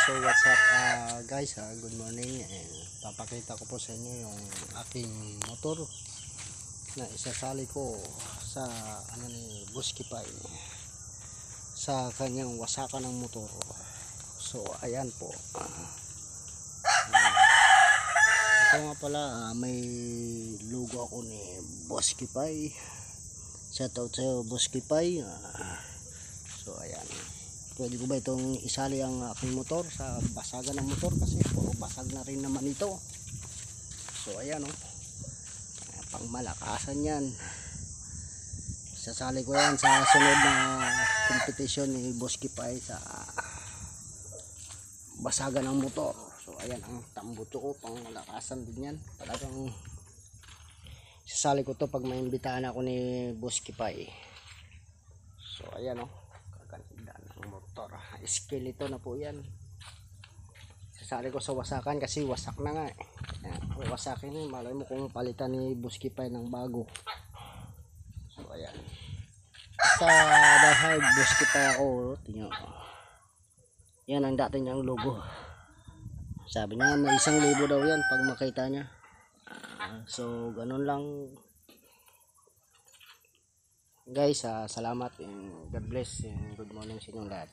So what's up guys, good morning, and papakita ko po sa inyo yung aking motor na isasali ko sa ni Buskipay sa kanyang wasakan ng motor. So ayan po, ito nga pala, may logo ako ni Buskipay. Shoutout sa Buskipay. So ayan, pwede ko ba itong isali ang aking motor sa basagan ng motor, kasi puro basag na rin naman ito. So ayan pang malakasan yan. Sasali ko yan sa sunod na competition ni Buskipay sa basagan ng motor. So ayan ang tambuto ko, pang malakasan din yan. Talagang sasali ko to pag maimbitahan ako ni Buskipay. So ayan kaganda ng motor, eskelito na po yan. Sasali ko sa wasakan kasi wasak na nga Ayan, wasakin na, malay mo kung palitan ni Buskipay ng bago. So ayan, sa dahil Buskipay ako, tingnan ko, yan ang dati niyang logo. Sabi niya may 1,000 daw yan pag makita niya. So ganun lang guys, salamat and God bless and good morning sa inyong lahat.